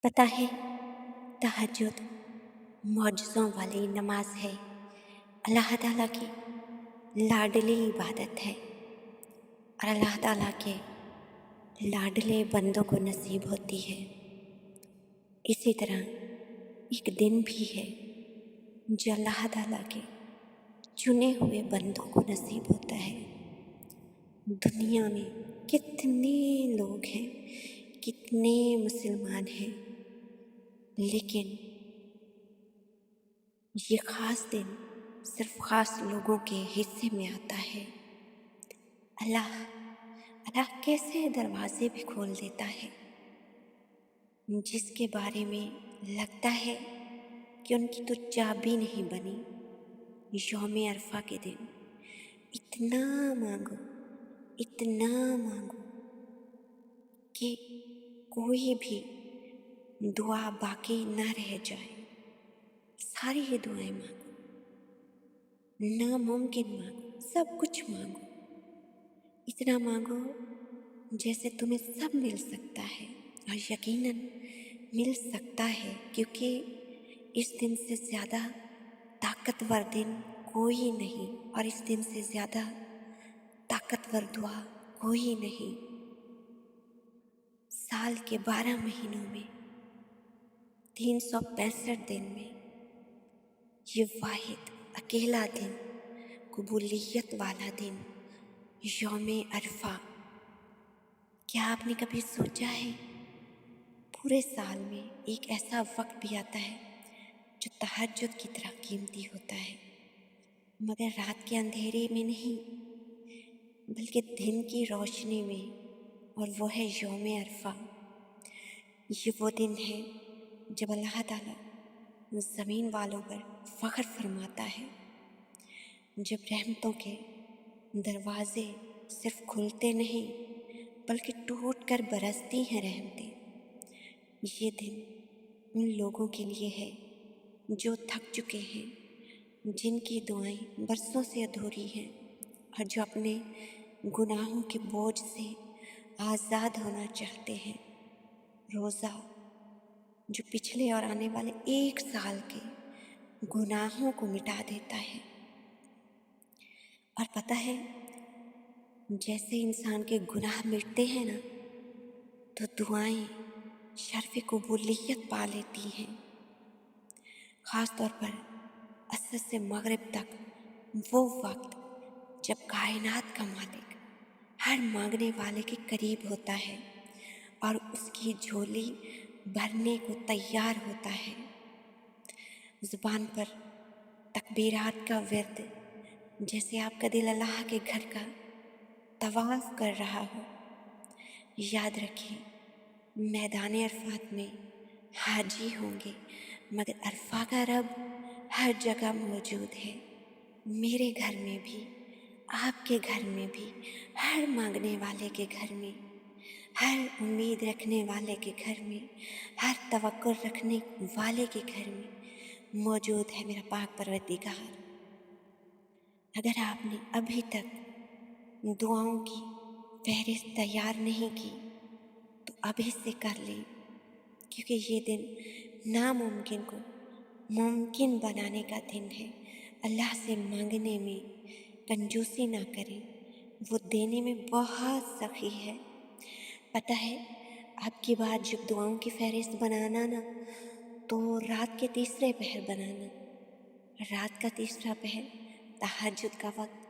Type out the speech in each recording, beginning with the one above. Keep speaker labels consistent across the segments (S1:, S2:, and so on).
S1: पता है, तहज्जुद मौजज़ों वाली नमाज है। अल्लाह ताला की लाडली इबादत है और अल्लाह ताला के लाडले बंदों को नसीब होती है। इसी तरह एक दिन भी है जो अल्लाह ताला के चुने हुए बंदों को नसीब होता है। दुनिया में कितने लोग हैं, कितने मुसलमान हैं, लेकिन ये ख़ास दिन सिर्फ ख़ास लोगों के हिस्से में आता है। अल्लाह अल्लाह कैसे दरवाजे भी खोल देता है जिसके बारे में लगता है कि उनकी तो चाबी नहीं बनी। यौम अरफा के दिन इतना मांगो, इतना मांगो कि कोई भी दुआ बाकी न रह जाए। सारी ही दुआएं मांगो, नामुमकिन मांगो, सब कुछ मांगो। इतना मांगो जैसे तुम्हें सब मिल सकता है, और यकीनन मिल सकता है, क्योंकि इस दिन से ज़्यादा ताकतवर दिन कोई नहीं, और इस दिन से ज़्यादा ताकतवर दुआ कोई नहीं। साल के 12 महीनों में 365 दिन में ये वाहिद अकेला दिन, कबूलियत वाला दिन, यौम अरफा। क्या आपने कभी सोचा है, पूरे साल में एक ऐसा वक्त भी आता है जो तहज्जुद की तरह कीमती होता है, मगर रात के अंधेरे में नहीं बल्कि दिन की रोशनी में, और वो है यौम अरफा। ये वो दिन है जब अल्लाह ताला ज़मीन वालों पर फ़ख्र फरमाता है, जब रहमतों के दरवाज़े सिर्फ खुलते नहीं बल्कि टूट कर बरसती हैं रहमतें। ये दिन उन लोगों के लिए है जो थक चुके हैं, जिनकी दुआएं बरसों से अधूरी हैं, और जो अपने गुनाहों के बोझ से आज़ाद होना चाहते हैं। रोज़ा जो पिछले और आने वाले 1 साल के गुनाहों को मिटा देता है। और पता है, जैसे इंसान के गुनाह मिटते हैं ना, तो दुआएं शर्फ़ कबूलियत पा लेती हैं। ख़ास तौर पर असर से मगरिब तक, वो वक्त जब कायनात का मालिक हर मांगने वाले के करीब होता है और उसकी झोली भरने को तैयार होता है। ज़ुबान पर तकबीरात का विर्द, जैसे आपका दिल अल्लाह के घर का तवाफ़ कर रहा हो। याद रखें, मैदान अरफात में हाजी होंगे, मगर अरफा का रब हर जगह मौजूद है। मेरे घर में भी, आपके घर में भी, हर मांगने वाले के घर में, हर उम्मीद रखने वाले के घर में, हर तवक्कुल रखने वाले के घर में मौजूद है मेरा पाक परवरदिगार। अगर आपने अभी तक दुआओं की फहरिस्त तैयार नहीं की तो अभी से कर लें, क्योंकि ये दिन नामुमकिन को मुमकिन बनाने का दिन है। अल्लाह से मांगने में कंजूसी ना करें, वो देने में बहुत सखी है। पता है, आपकी बात जब दुआओं की फहरिस्त बनाना ना, तो रात के तीसरे पहर बनाना। रात का तीसरा पहर तहज्जुद का वक्त,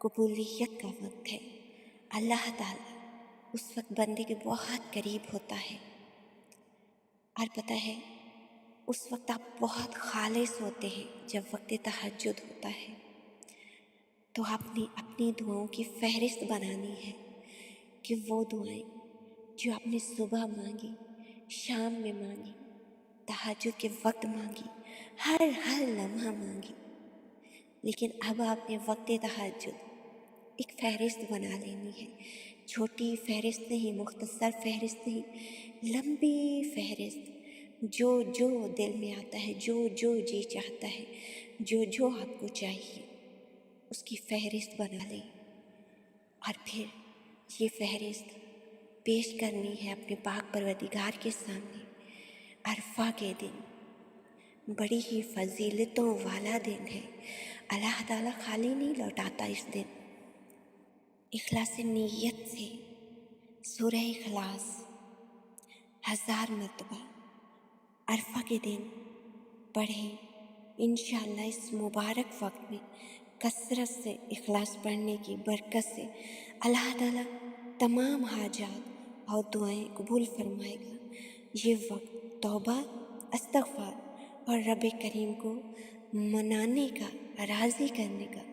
S1: कबूलियत का वक्त है। अल्लाह ताला उस वक्त बंदे के बहुत करीब होता है। और पता है, उस वक्त आप बहुत खालिस होते हैं जब वक्त तहज्जुद होता है। तो आपने अपनी दुआओं की फहरिस्त बनानी है कि वो दुआएं जो आपने सुबह मांगी, शाम में मांगी, तहज्जुद के वक्त मांगी, हर लम्हा मांगी, लेकिन अब आपने वक्त तहज्जुद एक फहरिस्त बना लेनी है। छोटी फहरिस्त नहीं, मुख्तसर फहरिस्त नहीं, लंबी फहरिस्त। जो जो दिल में आता है, जो जो जी चाहता है, जो जो आपको चाहिए, उसकी फहरिस्त बना लें। और फिर ये फहरिस्त पेश करनी है अपने पाक परवरदिगार के सामने। अरफा के दिन बड़ी ही फजीलतों वाला दिन है। अल्लाह ताला खाली नहीं लौटाता इस दिन। इखलास नीयत से सूरह इखलास 1000 मरतबा अरफा के दिन पढ़ें। इंशाअल्लाह इस मुबारक वक्त में कसरत से इखलास पढ़ने की बरकत से अल्लाह ताला तमाम हाजात और दुआएं कबूल फरमाएगा। ये वक्त तौबा, इस्तग़फ़ार और रब करीम को मनाने का, राज़ी करने का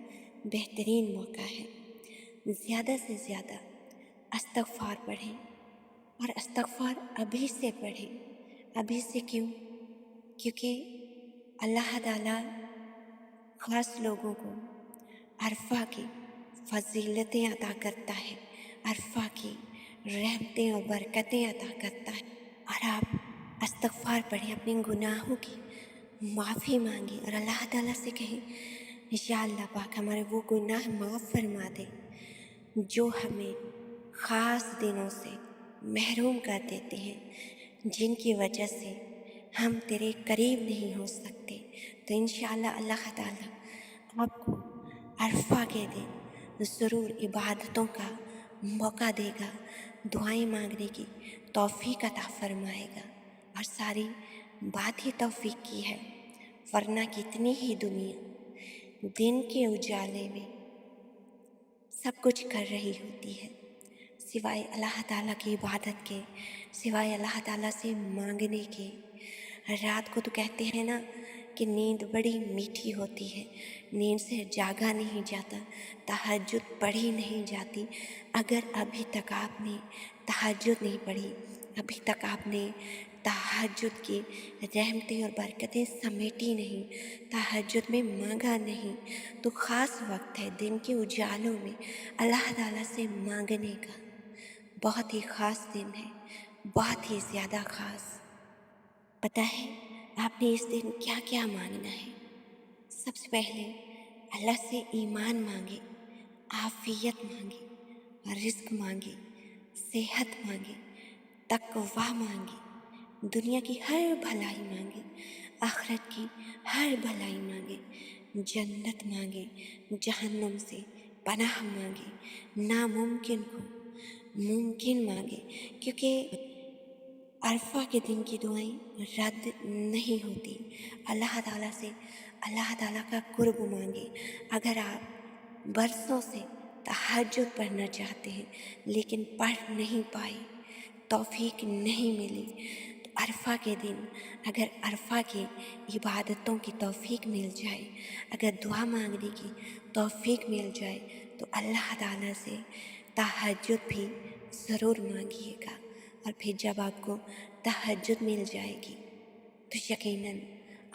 S1: बेहतरीन मौका है। ज़्यादा से ज़्यादा इस्तग़फ़ार पढ़ें और इस्तग़फ़ार अभी से पढ़ें। अभी से क्यों? क्योंकि अल्लाह ताला ख़ास लोगों को अरफा की फजीलतें अता करता है, अरफा की रहमतें और बरकतें अता करता है। और आप इस्तग़फ़ार पढ़ें, अपने गुनाहों की माफ़ी मांगें और अल्लाह ताला से कहें, या अल्लाह पाक हमारे वो गुनाह माफ़ फरमा दे जो हमें ख़ास दिनों से महरूम कर देते हैं, जिनकी वजह से हम तेरे करीब नहीं हो सकते। तो इंशाअल्लाह अल्लाह ताला आपको अरफा के दिन ज़रूर इबादतों का मौका देगा, दुआएं मांगने की तौफ़ीक अता फरमाएगा। और सारी बात ही तौफ़ीक की है, वरना कितनी ही दुनिया दिन के उजाले में सब कुछ कर रही होती है, सिवाय अल्लाह ताला की इबादत के, सिवाय अल्लाह ताला से मांगने के। रात को तो कहते हैं ना कि नींद बड़ी मीठी होती है, नींद से जागा नहीं जाता, तहज्जुद पढ़ी नहीं जाती। अगर अभी तक आपने तहज्जुद नहीं पढ़ी, अभी तक आपने तहज्जुद की रहमतें और बरकतें समेटी नहीं, तहज्जुद में मांगा नहीं, तो ख़ास वक्त है दिन के उजालों में अल्लाह ताला से मांगने का। बहुत ही ख़ास दिन है, बहुत ही ज़्यादा ख़ास। पता है आपने इस दिन क्या क्या मांगना है? सबसे पहले अल्लाह से ईमान मांगे, आफियत मांगे, रिज़्क मांगे, सेहत मांगे, तक़वा मांगे, दुनिया की हर भलाई मांगे, आखिरत की हर भलाई मांगे, जन्नत मांगे, जहन्नुम से पनाह मांगे, नामुमकिन को मुमकिन मांगे। क्योंकि अरफा के दिन की दुआएं रद्द नहीं होती। अल्लाह ताला से अल्लाह ताला का कुर्ब मांगे। अगर आप बरसों से तहज्जुद पढ़ना चाहते हैं लेकिन पढ़ नहीं पाए, तौफीक नहीं मिली, तो अरफा के दिन अगर अरफा की इबादतों की तौफीक मिल जाए, अगर दुआ मांगने की तौफीक मिल जाए, तो अल्लाह ताला से तहज्जुद भी ज़रूर मांगिएगा। और फिर जब आपको तहज्जुद मिल जाएगी तो यकीनन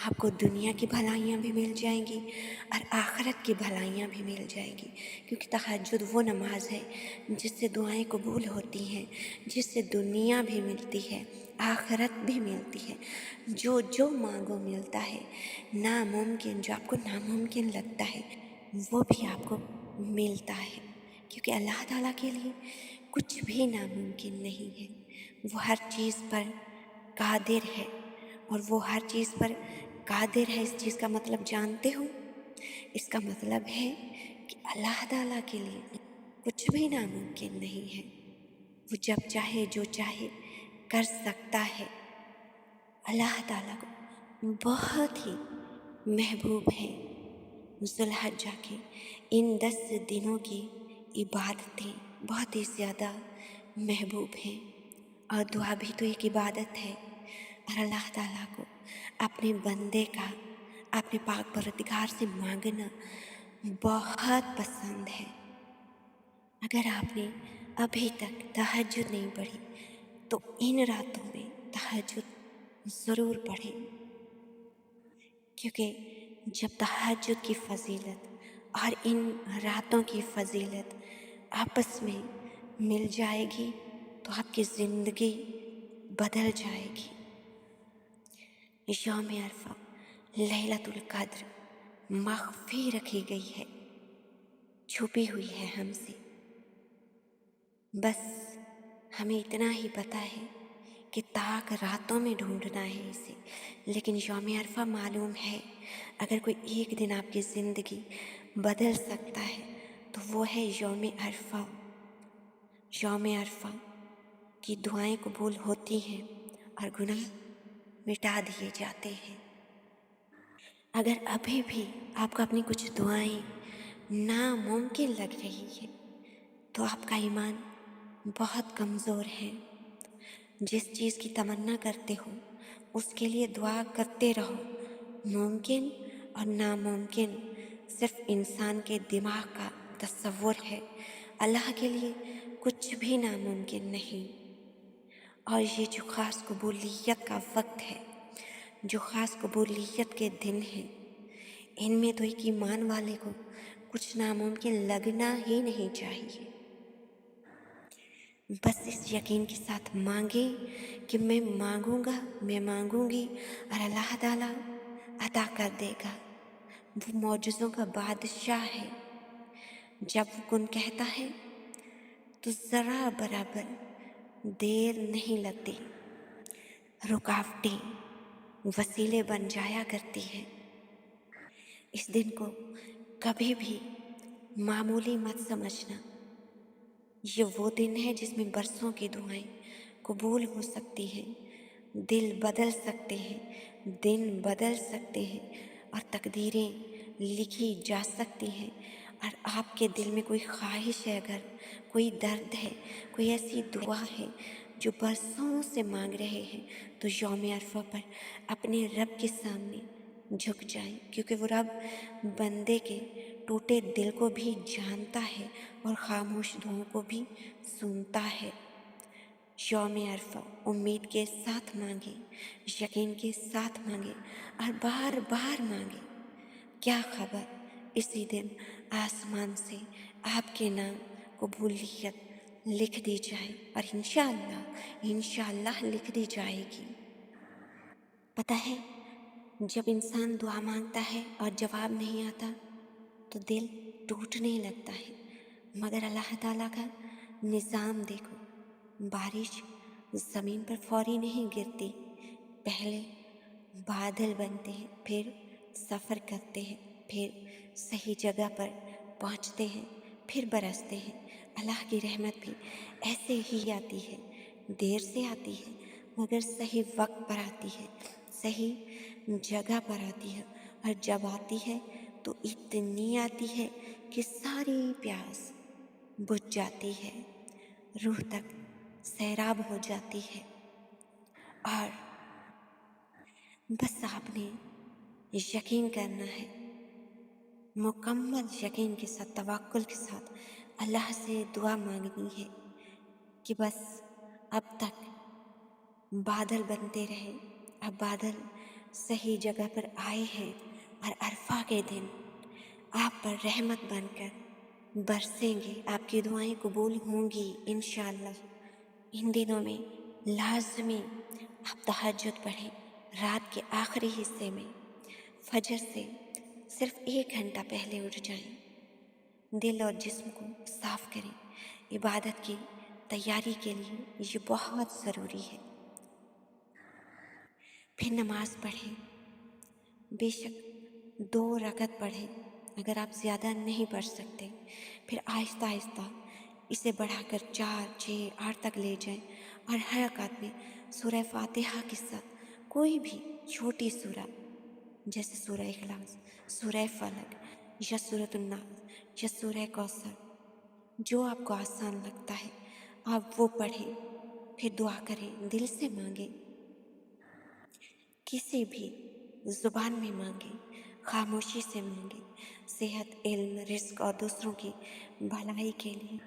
S1: आपको दुनिया की भलाइयाँ भी मिल जाएंगी और आखिरत की भलाइयाँ भी मिल जाएंगी। क्योंकि तहज्जुद वो नमाज है जिससे दुआएं कबूल होती हैं, जिससे दुनिया भी मिलती है, आखिरत भी मिलती है। जो जो मांगो मिलता है। नामुमकिन, जो आपको नामुमकिन लगता है वो भी आपको मिलता है। क्योंकि अल्लाह ताला के लिए कुछ भी नामुमकिन नहीं है। वो हर चीज़ पर कादिर है, और वो हर चीज़ पर कादिर है। इस चीज़ का मतलब जानते हो? इसका मतलब है कि अल्लाह ताला के लिए कुछ भी नामुमकिन नहीं है। वो जब चाहे जो चाहे कर सकता है। अल्लाह ताला को बहुत ही महबूब है ज़ुल्हज्जा के इन 10 दिनों की इबादतें बहुत ही ज़्यादा महबूब हैं। और दुआ भी तो एक इबादत है। और अल्लाह ताला को अपने बंदे का, अपने पाक परवरदिगार से मांगना बहुत पसंद है। अगर आपने अभी तक तहज्जुद नहीं पढ़ी तो इन रातों में तहज्जुद ज़रूर पढ़ें। क्योंकि जब तहज्जुद की फ़जीलत और इन रातों की फ़जीलत आपस में मिल जाएगी तो आपकी ज़िंदगी बदल जाएगी। यौम अरफा लैलतुल क़द्र मख़फ़ी रखी गई है, छुपी हुई है हमसे। बस हमें इतना ही पता है कि ताक रातों में ढूंढना है इसे, लेकिन यौम अरफा मालूम है अगर कोई एक दिन आपकी ज़िंदगी बदल सकता है तो वो है यौम अरफा। यौम अरफा की दुआएं कबूल होती हैं और गुनाह मिटा दिए जाते हैं। अगर अभी भी आपको अपनी कुछ दुआएं नामुमकिन लग रही है तो आपका ईमान बहुत कमज़ोर है। जिस चीज़ की तमन्ना करते हो उसके लिए दुआ करते रहो। मुमकिन और नामुमकिन सिर्फ इंसान के दिमाग का तसव्वुर है। अल्लाह के लिए कुछ भी नामुमकिन नहीं। और ये जो ख़ास कबूलियत का वक्त है, जो ख़ास कबूलियत के दिन हैं, इनमें तो एक ईमान वाले को कुछ नामुमकिन लगना ही नहीं चाहिए। बस इस यकीन के साथ मांगे कि मैं मांगूंगा, मैं मांगूंगी और अल्लाह ताला अता कर देगा। वो मौजज़ों का बादशाह है। जब वो कुन कहता है तो ज़रा बराबर देर नहीं लगती। रुकावटें वसीले बन जाया करती हैं। इस दिन को कभी भी मामूली मत समझना। ये वो दिन है जिसमें बरसों की दुआएं कबूल हो सकती हैं, दिल बदल सकते हैं, दिन बदल सकते हैं और तकदीरें लिखी जा सकती हैं। और आपके दिल में कोई ख्वाहिश है, अगर कोई दर्द है, कोई ऐसी दुआ है जो बरसों से मांग रहे हैं, तो यौम अरफा पर अपने रब के सामने झुक जाएं, क्योंकि वो रब बंदे के टूटे दिल को भी जानता है और खामोश दुआओं को भी सुनता है। यौम अरफा उम्मीद के साथ मांगे, यकीन के साथ मांगे और बार बार मांगे। क्या खबर इसी दिन आसमान से आपके नाम कबूलियत लिख दी जाए और इंशाअल्लाह लिख दी जाएगी। पता है, जब इंसान दुआ मांगता है और जवाब नहीं आता तो दिल टूटने लगता है, मगर अल्लाह ताला का निज़ाम देखो। बारिश ज़मीन पर फौरी नहीं गिरती, पहले बादल बनते हैं, फिर सफ़र करते हैं, फिर सही जगह पर पहुंचते हैं, फिर बरसते हैं। अल्लाह की रहमत भी ऐसे ही आती है, देर से आती है मगर सही वक्त पर आती है, सही जगह पर आती है। और जब आती है तो इतनी आती है कि सारी प्यास बुझ जाती है, रूह तक सैराब हो जाती है। और बस आपने यकीन करना है, मुकम्मल यकीन के साथ, तवक्कुल के साथ अल्लाह से दुआ मांगनी है कि बस अब तक बादल बनते रहे, अब बादल सही जगह पर आए हैं और अरफा के दिन आप पर रहमत बनकर बरसेंगे, आपकी दुआएं कबूल होंगी इंशाअल्लाह। इन दिनों में लाजमी आप तहज्जुद पढ़ें, रात के आखिरी हिस्से में फजर से सिर्फ 1 घंटा पहले उठ जाएं, दिल और जिस्म को साफ करें। इबादत की तैयारी के लिए ये बहुत ज़रूरी है। फिर नमाज पढ़ें, बेशक 2 रकत पढ़ें, अगर आप ज़्यादा नहीं पढ़ सकते। फिर आहिस्ता आहिस्ता इसे बढ़ाकर 4, 6, 8 तक ले जाएं और हर रकात में सूरह फातिहा के साथ कोई भी छोटी सूरह, जैसे सूरह इखलास, सूरह फलक या सूरह नास या सूरह कौसर, जो आपको आसान लगता है आप वो पढ़ें। फिर दुआ करें, दिल से मांगें, किसी भी ज़ुबान में मांगे, खामोशी से मांगे। सेहत, इल्म, रिज़्क और दूसरों की भलाई के लिए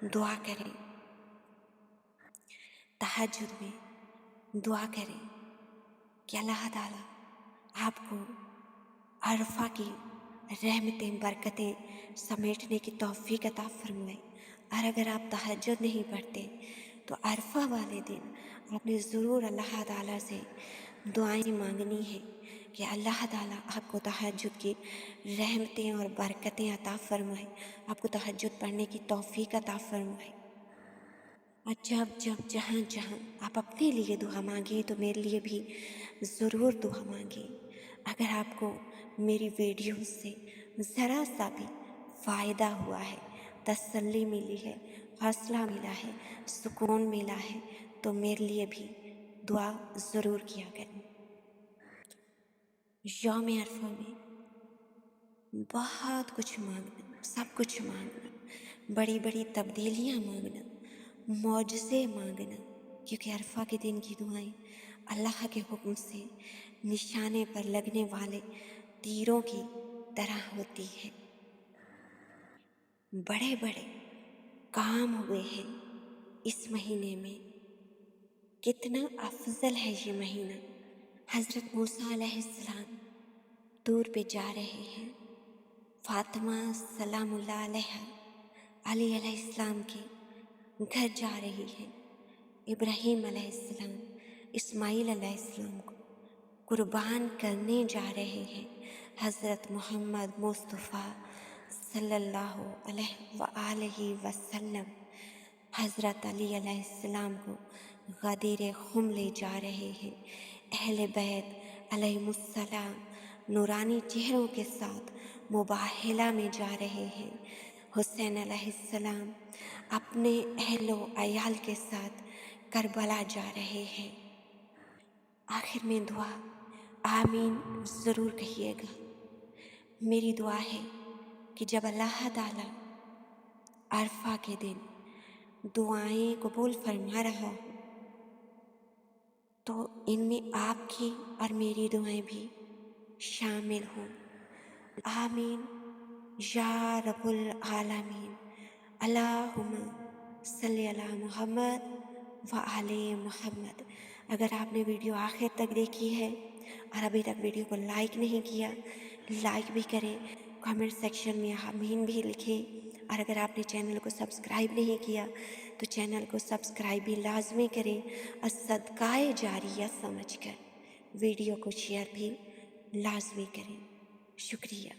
S1: दुआ करें। तहज्जुद में दुआ करें कि अल्लाह ताला आपको अरफा की रहमतें, बरकतें समेटने की तौफीक अता फरमाए। और अगर आप तहज्जुद नहीं पढ़ते तो अरफा वाले दिन आपने ज़रूर अल्लाह ताला से दुआएं मांगनी है कि अल्लाह ताला आपको तहज्जुद की रहमतें और बरकतें अता फरमाए, आपको तहज्जुद पढ़ने की तौफीक अता फरमाए। और जब जब जहाँ जहाँ आप अपने लिए दुआ मांगे तो मेरे लिए भी ज़रूर दुआ मांगे। अगर आपको मेरी वीडियो से ज़रा सा भी फ़ायदा हुआ है, तसल्ली मिली है, हौसला मिला है, सुकून मिला है, तो मेरे लिए भी दुआ ज़रूर किया करें। यौम अरफा में बहुत कुछ मांगना, सब कुछ मांगना, बड़ी बड़ी तब्दीलियाँ मांगना, मौजज़े मांगना, क्योंकि अरफा के दिन की दुआएं अल्लाह के हुक्म से निशाने पर लगने वाले तीरों की तरह होती है। बड़े बड़े काम हुए हैं इस महीने में। कितना अफजल है ये महीना। हज़रत मूसा अलैहिस्सलाम दूर पे जा रहे हैं। फातिमा सलामुल्लाह अलैहा अली अलैहिस्सलाम के घर जा रही है। इब्राहीम अलैहिस्सलाम इस्माइल अलैहिस्सलाम को कुर्बान करने जा रहे हैं। हज़रत मोहम्मद मुस्तफ़ा सल्लल्लाहु अलैहि वसल्लम हज़रत अली अलैहिस्सलाम को गदीर खुम ले जा रहे हैं। अहले बैत अलैहिमुस्सलाम नूरानी चेहरों के साथ मुबाहला में जा रहे हैं। हुसैन अलैहिस्सलाम अपने अहलो अयाल के साथ करबला जा रहे हैं। आखिर में दुआ आमीन ज़रूर कहिएगा। मेरी दुआ है कि जब अल्लाह ताला अरफा के दिन दुआएं कबूल फरमा रहा हो तो इनमें आपकी और मेरी दुआएं भी शामिल हों। आमीन या रब्बुल आलमीन। अल्लाहुम्मा सल्ली अला मुहम्मद व आले मुहम्मद। अगर आपने वीडियो आखिर तक देखी है और अभी तक वीडियो को लाइक नहीं किया, लाइक भी करें, कमेंट सेक्शन में आमीन भी लिखें। और अगर आपने चैनल को सब्सक्राइब नहीं किया तो चैनल को सब्सक्राइब भी लाजमी करें और सदकाए जारिया समझकर वीडियो को शेयर भी लाजमी करें। शुक्रिया।